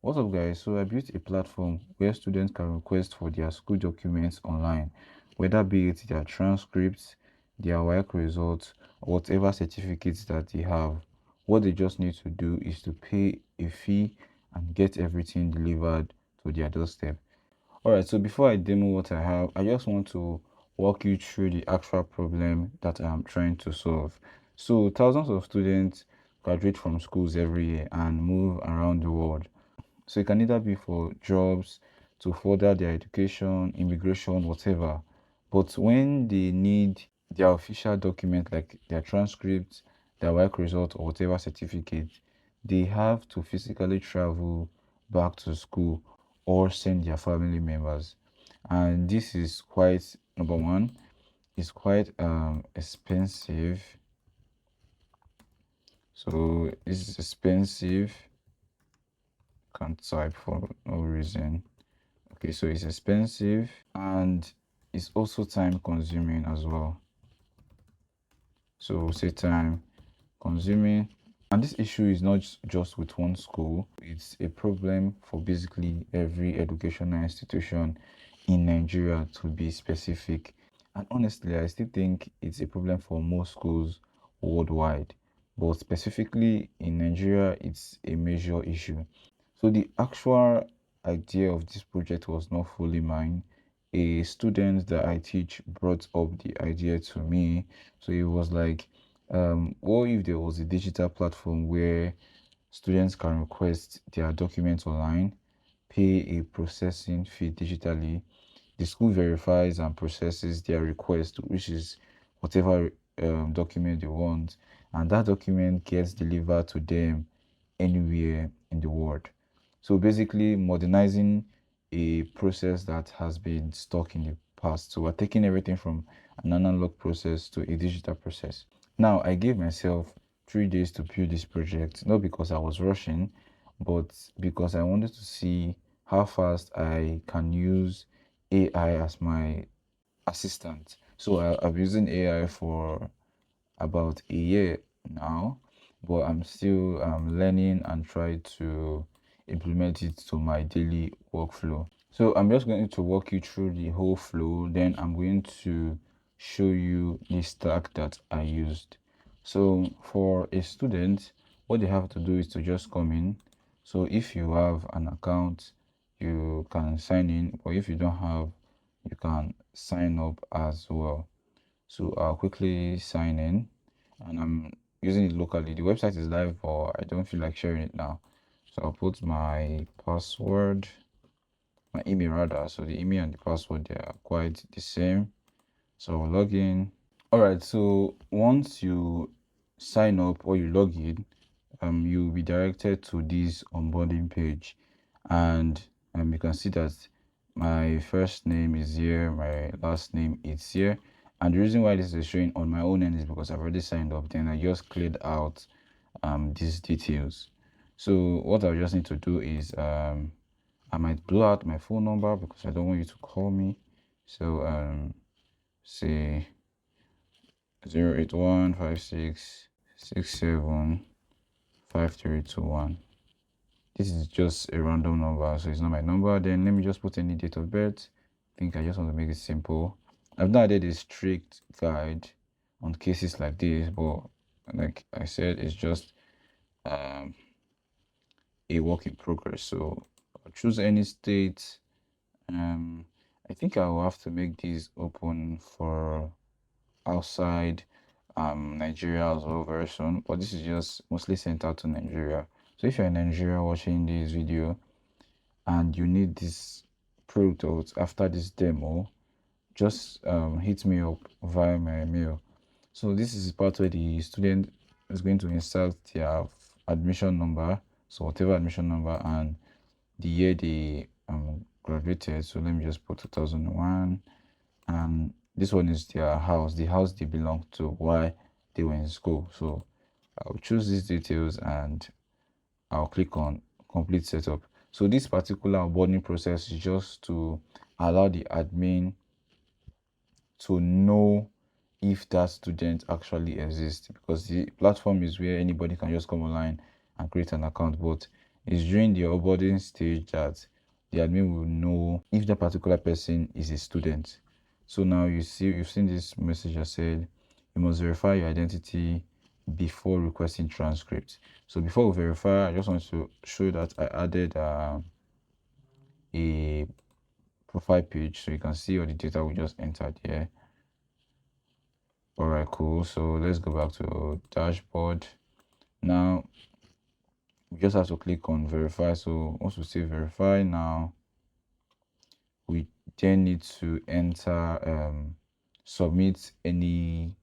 What's up, guys? So I built a platform where students can request for their school documents online, whether be it their transcripts, their work results, or whatever certificates that they have. What they just need to do is to pay a fee and get everything delivered to their doorstep. Alright, so before I demo what I have, I just want to walk you through the actual problem that I'm trying to solve. So thousands of students graduate from schools every year and move around the world. So it can either be for jobs, to further their education, immigration, whatever. But when they need their official document like their transcript, their work result, or whatever certificate, they have to physically travel back to school or send their family members. And this is quite, number one, it's quite expensive. So this is expensive. Can't type for no reason. Okay, so it's expensive and it's also time consuming as well. So we'll say time consuming. And this issue is not just with one school, it's a problem for basically every educational institution in Nigeria, to be specific. And honestly, I still think it's a problem for most schools worldwide, but specifically in Nigeria, it's a major issue. So the actual idea of this project was not fully mine. A student that I teach brought up the idea to me. So it was like, what if there was a digital platform where students can request their documents online, pay a processing fee digitally, the school verifies and processes their request, which is whatever document they want, and that document gets delivered to them anywhere in the world. So basically, modernizing a process that has been stuck in the past. So we're taking everything from an analog process to a digital process. Now, I gave myself 3 days to build this project, not because I was rushing, but because I wanted to see how fast I can use AI as my assistant. So I've been using AI for about a year now, but I'm still learning and try to implement it to my daily workflow. So I'm just going to walk you through the whole flow, then I'm going to show you the stack that I used. So for a student, what they have to do is to just come in. So if you have an account, you can sign in, or if you don't have, you can sign up as well. So I'll quickly sign in and I'm using it locally. The website is live, but I don't feel like sharing it now. So I'll put my password, my email rather. So the email and the password, they are quite the same. So I'll log in. All right. So once you sign up or you log in, you'll be directed to this onboarding page, and you can see that my first name is here, my last name is here, and the reason why this is showing on my own end is because I've already signed up. Then I just cleared out these details. So what I just need to do is I might blow out my phone number because I don't want you to call me. So say 08156675321. This is just a random number, so it's not my number. Then let me just put any date of birth. I think I just want to make it simple. I've not added a strict guide on cases like this, but like I said, it's just um, a work in progress. So I'll choose any state. I think I will have to make these open for outside Nigeria as well very soon, but this is just mostly sent out to Nigeria. So if you're in Nigeria watching this video and you need this product after this demo, just hit me up via my mail. So this is part where the student is going to insert their admission number, so whatever admission number, and the year they graduated. So let me just put 2001, and this one is their house, the house they belong to, why they were in school. So I'll choose these details and I'll click on complete setup. So this particular onboarding process is just to allow the admin to know if that student actually exists, because the platform is where anybody can just come online and create an account, but It's during the onboarding stage that the admin will know if that particular person is a student. So now you've seen this message that said you must verify your identity before requesting transcripts. So before we verify, I just want to show that I added a profile page so you can see all the data we just entered here. All right, cool. So let's go back to dashboard. Now we just have to click on verify. So once we say verify, now we then need to enter submit any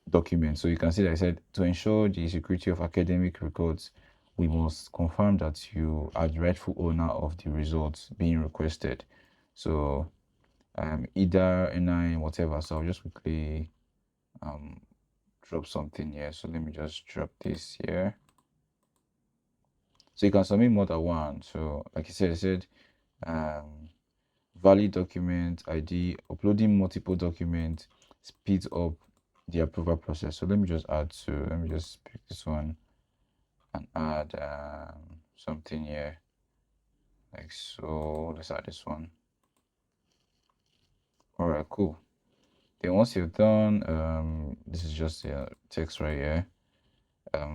document. So you can see that I said to ensure the security of academic records, we must confirm that you are the rightful owner of the results being requested. So either NI whatever. So I'll just quickly drop something here. So let me just drop this here. So you can submit more than one. So like I said valid document ID, uploading multiple documents speeds up the approval process. So let me just pick this one and add something here like so. Let's add this one. All right, cool. Then once you're done, this is just the text right here.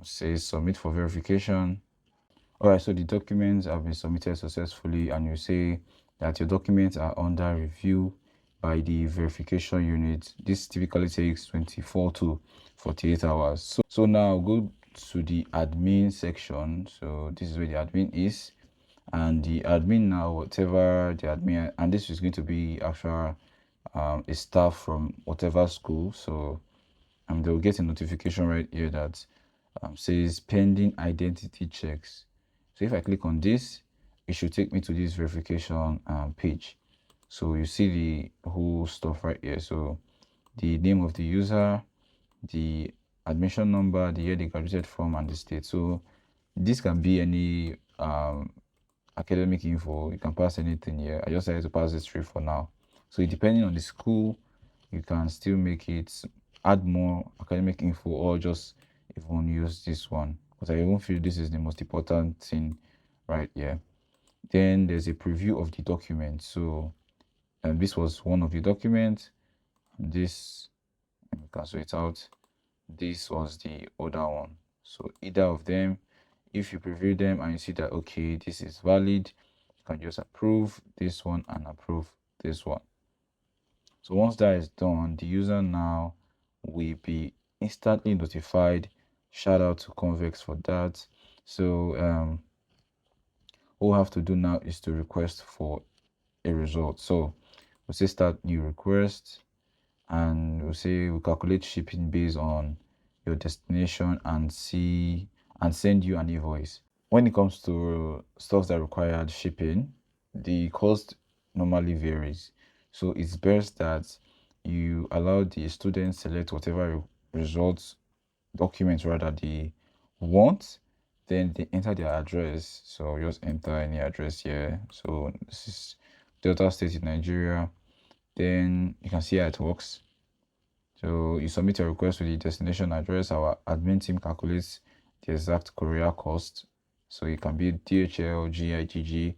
Says submit for verification. All right, so the documents have been submitted successfully, and you say that your documents are under review by the verification unit. This typically takes 24 to 48 hours. So now go to the admin section. So this is where the admin is, and the admin now, whatever the admin, and this is going to be actual a staff from whatever school. So they'll get a notification right here that says pending identity checks. So if I click on this, it should take me to this verification page. So you see the whole stuff right here. So the name of the user, the admission number, the year they graduated from, and the state. So this can be any academic info. You can pass anything here. I just decided to pass history for now. So depending on the school, you can still make it add more academic info or just even use this one, because I even feel this is the most important thing right here. Then there's a preview of the document. So this was one of the documents. This, let me cancel it out. This was the other one. So either of them, if you preview them and you see that okay, this is valid, you can just approve this one and approve this one. So once that is done, the user now will be instantly notified. Shout out to Convex for that. So all we have to do now is to request for a result. So we'll say start new request, and we'll say we calculate shipping based on your destination and send you an invoice. When it comes to stuff that required shipping, the cost normally varies. So it's best that you allow the student select whatever results documents rather they want, then they enter their address. So just enter any address here. So this is Delta State in Nigeria. Then you can see how it works. So you submit a request with the destination address. Our admin team calculates the exact courier cost. So it can be DHL, GIGG.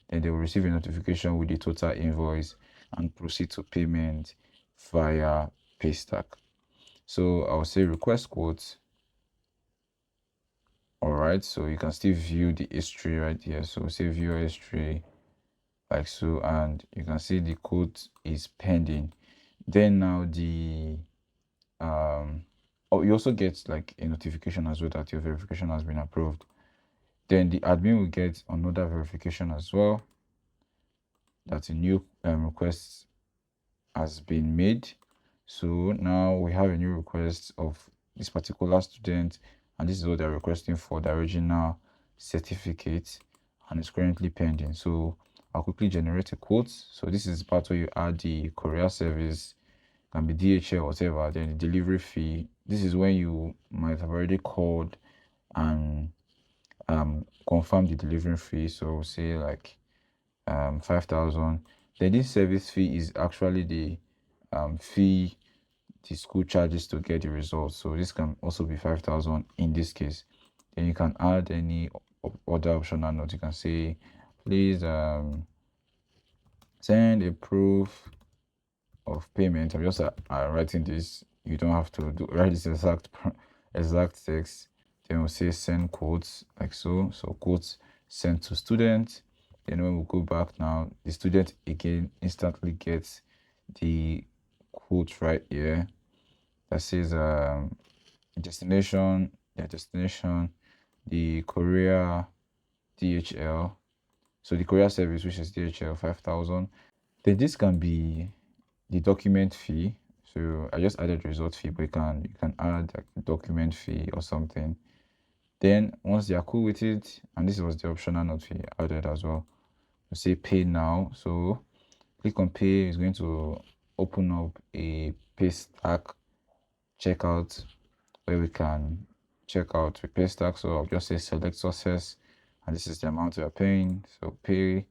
Then they will receive a notification with the total invoice and proceed to payment via Paystack. So I'll say request quote. All right, so you can still view the history right here. So say view history like so, and you can see the code is pending. Then now the you also get like a notification as well that your verification has been approved. Then the admin will get another verification as well that a new request has been made. So now we have a new request of this particular student, and this is what they're requesting for the original certificate, and it's currently pending. So I'll quickly generate a quote. So this is the part where you add the courier service, can be DHL, whatever, then the delivery fee. This is when you might have already called and confirm the delivery fee. So say like 5,000. Then this service fee is actually the fee the school charges to get the results. So this can also be 5,000 in this case. Then you can add any other optional note. You can say, please send a proof of payment. I'm just writing this. You don't have to write this exact text. Then we'll say send quotes like so. So quotes sent to student. Then when we go back now, the student again instantly gets the quote right here that says destination, the courier DHL. So the courier service, which is DHL 5,000. Then this can be the document fee. So I just added result fee, but you can add like document fee or something. Then once they are cool with it, and this was the optional note fee added as well, we say pay now. So click on pay. It's going to open up a pay stack checkout where we can check out with pay stack. So I'll just say select sources, and this is the amount we are paying. So pay.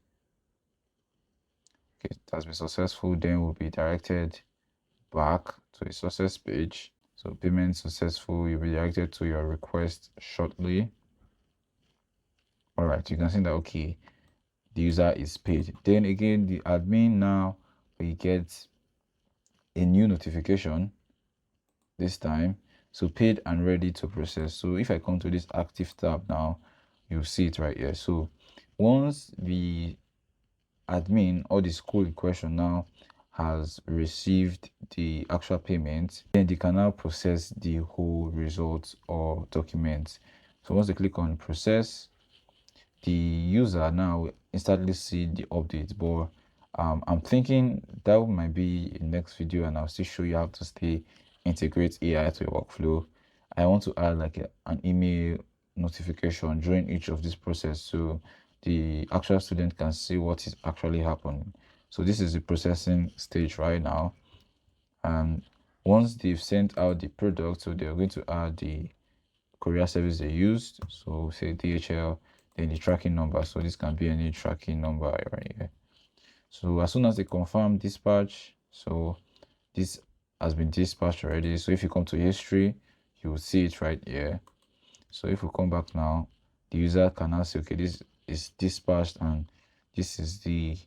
Okay, it has been successful. Then we'll be directed back to the success page. So payment successful. You'll be directed to your request shortly. All right, you can see that okay, the user is paid. Then again, the admin now we get a new notification this time. So paid and ready to process. So if I come to this active tab now, you'll see it right here. So once the admin or the school in question now has received the actual payment, then they can now process the whole results or documents. So once they click on process, the user now will instantly see the update. But I'm thinking that might be in next video, and I'll still show you how to stay integrate AI to your workflow. I want to add like an email notification during each of this process, so the actual student can see what is actually happening. So this is the processing stage right now, and once they've sent out the product, so they're going to add the courier service they used. So say DHL, then the tracking number. So this can be any tracking number right here. So as soon as they confirm dispatch, so this has been dispatched already. So if you come to history, you will see it right here. So if we come back now, the user can now say, okay, this is dispatched, and this is the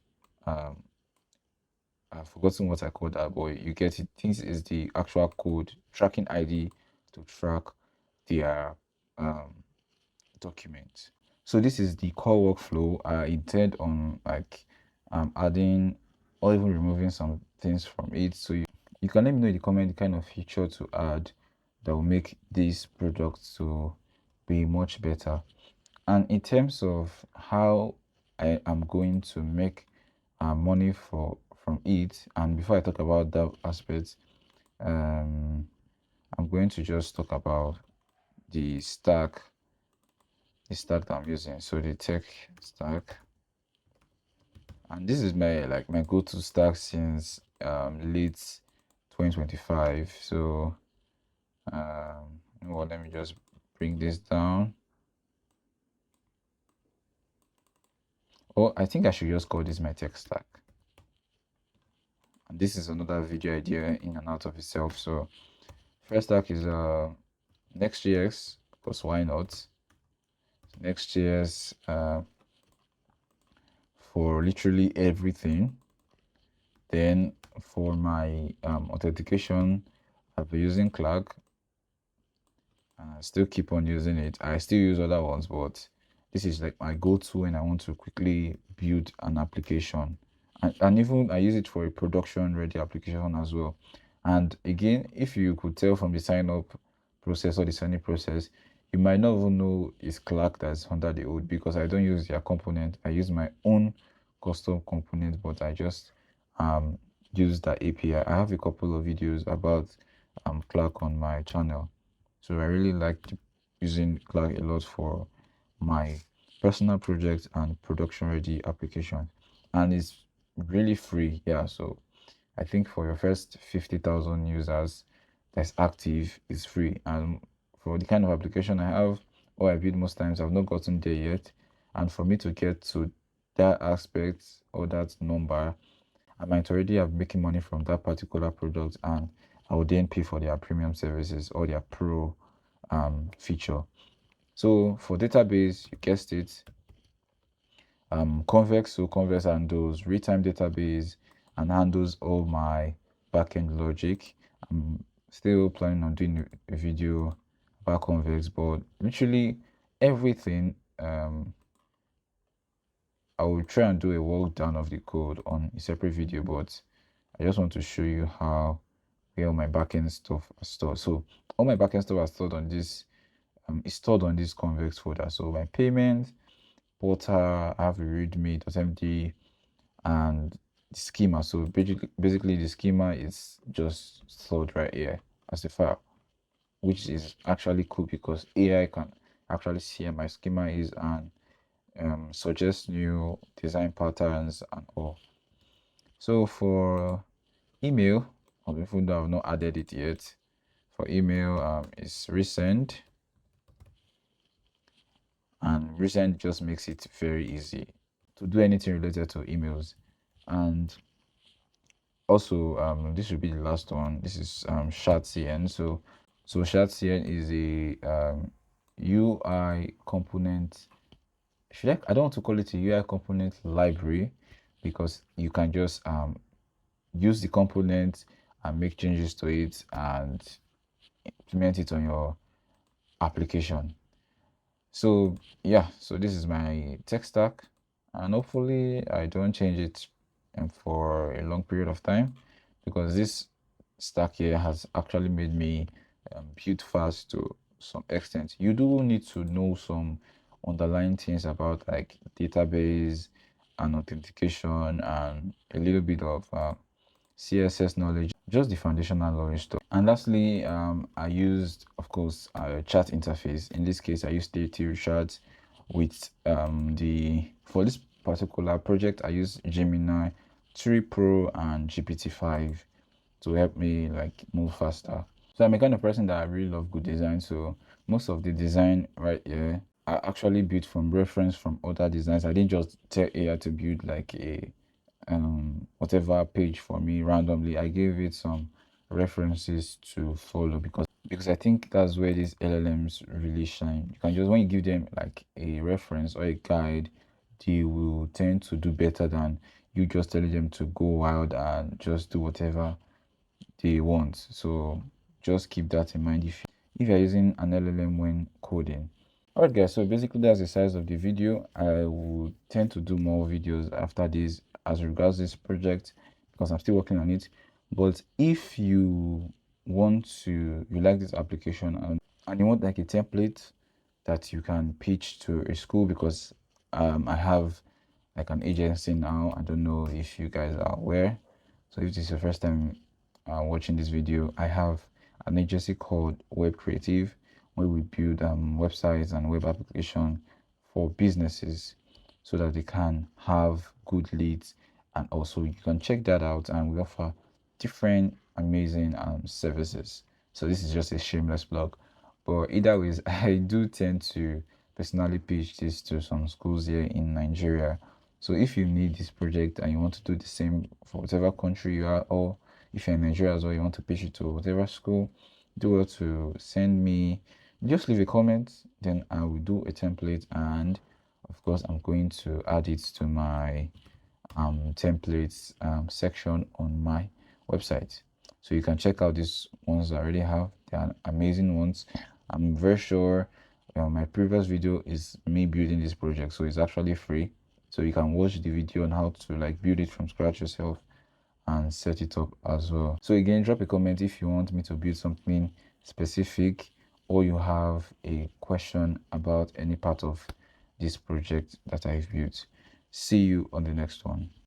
I've forgotten what I called that, but you get it. This is the actual code tracking ID to track their document. So this is the core workflow. I intend on like adding or even removing some things from it. So you can let me know in the comment the kind of feature to add that will make this product to be much better. And in terms of how I am going to make money from it, and before I talk about that aspect, I'm going to just talk about the stack that I'm using. So the tech stack, and this is my go-to stack since late 2025. So you know what, let me just bring this down. Oh, I think I should just call this my tech stack. And this is another video idea in and out of itself. So first stack is Next.js, because why not? Next.js for literally everything. Then for my authentication, I've been using Clark, and I still keep on using it. I still use other ones, but this is like my go-to when I want to quickly build an application. And even I use it for a production ready application as well. And again, if you could tell from the sign up process or the signing process, you might not even know it's Clark that's under the hood, because I don't use their component. I use my own custom component, but I just use that API. I have a couple of videos about Clark on my channel. So I really like using Clark a lot for my personal projects and production ready applications. And it's really free. Yeah, so I think for your first 50,000 users that's active, is free. And for the kind of application I have or I build most times, I've not gotten there yet. And for me to get to that aspect or that number, I might already have making money from that particular product, and I would then pay for their premium services or their pro feature. So for database, you guessed it, Convex. So Convex handles real-time database and handles all my backend logic. I'm still planning on doing a video about Convex, but literally everything, I will try and do a walk down of the code on a separate video, but I just want to show you how where all my backend stuff are stored. So all my backend stuff are stored on this, is stored on this Convex folder. So my payment, portal, I have a readme.md, and the schema. So basically the schema is just stored right here as a file, which is actually cool because AI can actually see how my schema is and suggest new design patterns and all. So for email, even though I've not added it yet, for email, it's resend, and resend just makes it very easy to do anything related to emails. And also, this will be the last one. This is ShardCN. So ShardCN is a UI component. I don't want to call it a UI component library, because you can just use the component and make changes to it and implement it on your application. So yeah, so this is my tech stack, and hopefully I don't change it for a long period of time, because this stack here has actually made me build fast to some extent. You do need to know some underlying things about like database and authentication and a little bit of CSS knowledge, just the foundational knowledge stuff. And lastly, I used, of course, a chat interface. In this case, I used native chat with for this particular project, I used Gemini 3 Pro and GPT-5 to help me like move faster. So I'm a kind of person that I really love good design. So most of the design right here are actually built from reference from other designs. I didn't just tell AI to build like a whatever page for me randomly. I gave it some references to follow, because I think that's where these LLMs really shine. You can just, when you give them like a reference or a guide, they will tend to do better than you just telling them to go wild and just do whatever they want. So just keep that in mind if you're using an LLM when coding. Alright guys, so basically that's the size of the video. I will tend to do more videos after this as regards this project, because I'm still working on it. But if you you like this application, and you want like a template that you can pitch to a school, because I have like an agency now. I don't know if you guys are aware. So if this is your first time watching this video, I have an agency called Web Creative, where we build websites and web application for businesses so that they can have good leads. And also you can check that out, and we offer different amazing services. So this is just a shameless plug, but either ways, I do tend to personally pitch this to some schools here in Nigeria. So if you need this project and you want to do the same for whatever country you are, or if you're in Nigeria as well, you want to pitch it to whatever school, do well to send me, just leave a comment, then I will do a template, and of course I'm going to add it to my templates section on my website. So you can check out these ones I already have. They are amazing ones. I'm very sure my previous video is me building this project, so it's actually free. So you can watch the video on how to like build it from scratch yourself and set it up as well. So again, drop a comment if you want me to build something specific, or you have a question about any part of this project that I've built. See you on the next one.